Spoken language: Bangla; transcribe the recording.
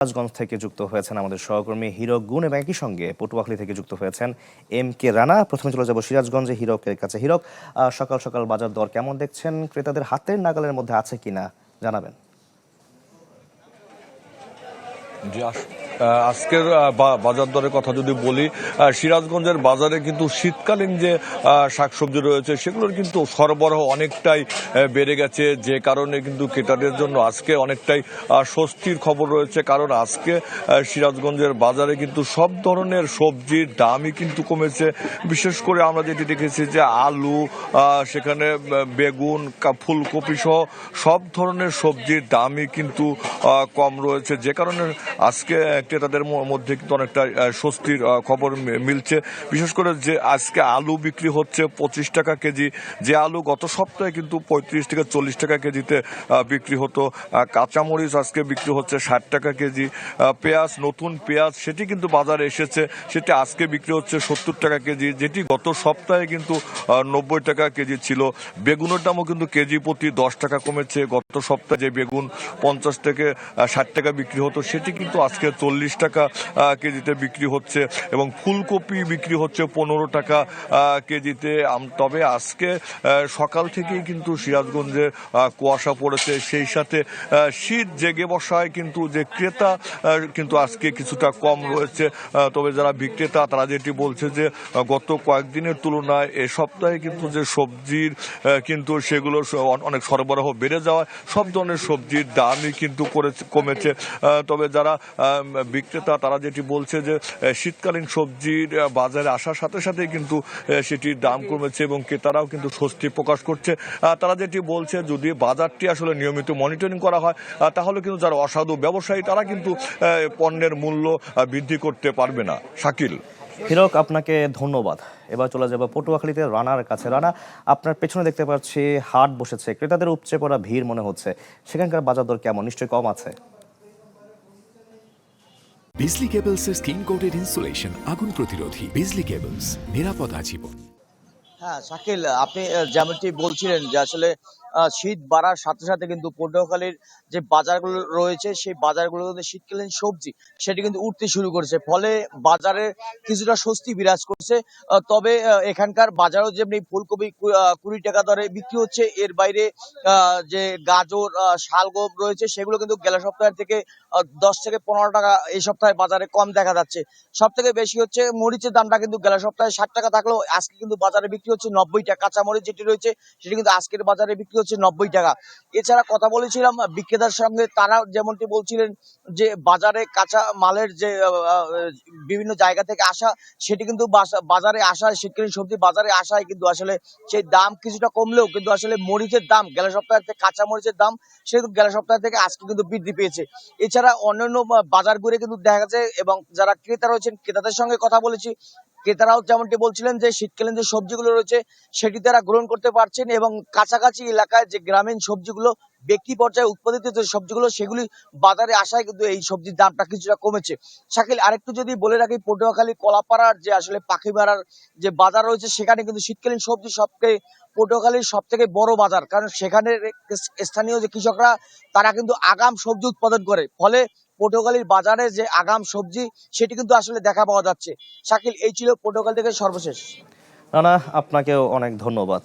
সিরাজগঞ্জ থেকে যুক্ত হয়েছেন আমাদের সহকর্মী হীরক গুণ এবং একই সঙ্গে পটুয়াখালী থেকে যুক্ত হয়েছেন MK রানা। প্রথমে চলে যাব সিরাজগঞ্জে হীরকের কাছে। হীরক, সকাল সকাল বাজার দর কেমন দেখছেন? ক্রেতাদের হাতের নাগালের মধ্যে আছে কিনা জানাবেন। জি, আজকের বাজার দরের কথা যদি বলি, সিরাজগঞ্জের বাজারে কিন্তু শীতকালীন যে শাকসবজি রয়েছে সেগুলোর কিন্তু সরবরাহ অনেকটাই বেড়ে গেছে, যে কারণে কিন্তু ক্রেতাদের জন্য আজকে অনেকটাই স্বস্তির খবর রয়েছে। কারণ আজকে সিরাজগঞ্জের বাজারে কিন্তু সব ধরনের সবজির দামই কিন্তু কমেছে। বিশেষ করে আমরা যেটি দেখেছি যে আলু, সেখানে বেগুন, ফুলকপি সহ সব ধরনের সবজির দামই কিন্তু কম রয়েছে, যে কারণে আজকে ক্রেতাদের মধ্যে কিন্তু অনেকটা স্বস্তির খবর মিলছে। বিশেষ করে যে আজকে আলু বিক্রি হচ্ছে 25 টাকা কেজি, যে আলু গত সপ্তাহে কিন্তু 35 থেকে 40 টাকা কেজিতে বিক্রি হতো। কাঁচামরিচ আজকে বিক্রি হচ্ছে 60 টাকা কেজি। পেঁয়াজ, নতুন পেঁয়াজ সেটি কিন্তু বাজারে এসেছে, সেটি আজকে বিক্রি হচ্ছে 70 টাকা কেজি, যেটি গত সপ্তাহে কিন্তু 90 টাকা কেজি ছিল। বেগুনের দামও কিন্তু কেজি প্রতি 10 টাকা কমেছে। গত সপ্তাহে যে বেগুন 50 থেকে 60 টাকা বিক্রি হতো সেটি কিন্তু আজকে 40 টাকা কেজিতে বিক্রি হচ্ছে, এবং ফুলকপি বিক্রি হচ্ছে 15 টাকা কেজিতে। তবে আজকে সকাল থেকেই কিন্তু সিরাজগঞ্জে কুয়াশা পড়েছে, সেই সাথে শীত জেগে বসায় কিন্তু যে ক্রেতা কিন্তু আজকে কিছুটা কম রয়েছে। তবে যারা বিক্রেতা তারা যেটি বলছে যে গত কয়েকদিনের তুলনায় এ সপ্তাহে কিন্তু যে সবজির কিন্তু সেগুলো অনেক সরবরাহ বেড়ে যাওয়ায় সব ধরনের সবজির দামই কিন্তু কমেছে। তবে যারা বিক্রেতা তারা যেটি বলছে যে শীতকালীন সবজির বাজারে আসার সাথে সাথে কিন্তু সেটির দাম কমেছে, এবং ক্রেতারাও কিন্তু স্বস্তি প্রকাশ করছে। তারা যেটি বলছে যদি বাজারটি আসলে নিয়মিত মনিটরিং করা হয় তাহলে কিন্তু যারা অসাধু ব্যবসায়ী তারা কিন্তু পণ্যের মূল্য বৃদ্ধি করতে পারবে না। শাকিল। হীরক, আপনাকে ধন্যবাদ। এবার চলে যাব পটুয়াখালীতে রানার কাছে। রানা, আপনার পেছনে দেখতে পাচ্ছি হাট বসেছে, ক্রেতাদের উপচে পড়া ভিড় মনে হচ্ছে, সেখানকার বাজার দর কেমন? নিশ্চয়ই কম আছে। বিজলি কেবলসের স্কিন কোটেড ইনসুলেশন আগুন প্রতিরোধী। বিজলি কেবলস, নিরাপদ আজীবন। হ্যাঁ শাকিল, আপনি যেমনটি বলছিলেন যে আসলে শীত বাড়ার সাথে সাথে কিন্তু পটুয়াখালীর যে বাজারগুলো রয়েছে সেই বাজারগুলো কিন্তু শীতকালীন সবজি সেটি কিন্তু উঠতে শুরু করেছে, ফলে বাজারে কিছুটা স্বস্তি বিরাজ করছে। তবে এখানকার বাজারও যেমনি ফুলকপি 20 টাকা দরে বিক্রি হচ্ছে, এর বাইরে যে গাজর, শালগম রয়েছে সেগুলো কিন্তু গেল সপ্তাহের থেকে 10 থেকে 15 টাকা এই সপ্তাহে বাজারে কম দেখা যাচ্ছে। সব থেকে বেশি হচ্ছে মরিচের দামটা কিন্তু গেল সপ্তাহে 60 টাকা থাকলেও আজকে কিন্তু বাজারে বিক্রি হচ্ছে 90 টাকা। কাঁচা মরিচ যেটি রয়েছে সেটি কিন্তু আজকের বাজারে বিক্রি হচ্ছে 90 টাকা। এছাড়া কথা বলেছিলাম বিক্রেতার সঙ্গে, তারা যেমনটি বলছিলেন যে বাজারে কাঁচা মালের যে বিভিন্ন জায়গা থেকে আসা সেটি কিন্তু বাজারে আসায়, শীতকালীন সবজি বাজারে আসায় কিন্তু আসলে সেই দাম কিছুটা কমলেও কিন্তু আসলে মরিচের দাম গেল সপ্তাহের থেকে, কাঁচা মরিচের দাম সেটা গেল সপ্তাহ থেকে আজকে কিন্তু বৃদ্ধি পেয়েছে। এছাড়া অন্যান্য বাজার ঘুরে কিন্তু দেখা যাচ্ছে, এবং যারা ক্রেতা রয়েছেন ক্রেতাদের সঙ্গে কথা বলেছি, ক্রেতারাও যেমনটি বলছিলেন যে শীতকালীন যে সবজিগুলো রয়েছে সেটি তারা গ্রহণ করতে পারছেন, এবং কাছাকাছি এলাকায় যে গ্রামীণ সবজিগুলো ব্যক্তি পর্যায়ে উৎপাদিত যে সবজিগুলো সেগুলি বাজারে আসায় কিন্তু এই সবজির দামটা কিছুটা কমেছে। শাকিল, আরেকটু যদি বলে রাখি, পটুয়াখালী কলাপাড়ার যে আসলে পাখিমারার যে বাজার রয়েছে সেখানে কিন্তু শীতকালীন সবজি সবথেকে পটুয়াখালীর সব থেকে বড় বাজার, কারণ সেখানে স্থানীয় যে কৃষকরা তারা কিন্তু আগাম সবজি উৎপাদন করে, ফলে পটুয়াখালীর বাজারে যে আগাম সবজি সেটি কিন্তু আসলে দেখা পাওয়া যাচ্ছে। শাকিল, এই ছিল পটুয়াখালী থেকে সর্বশেষ। রানা, আপনাকেও অনেক ধন্যবাদ।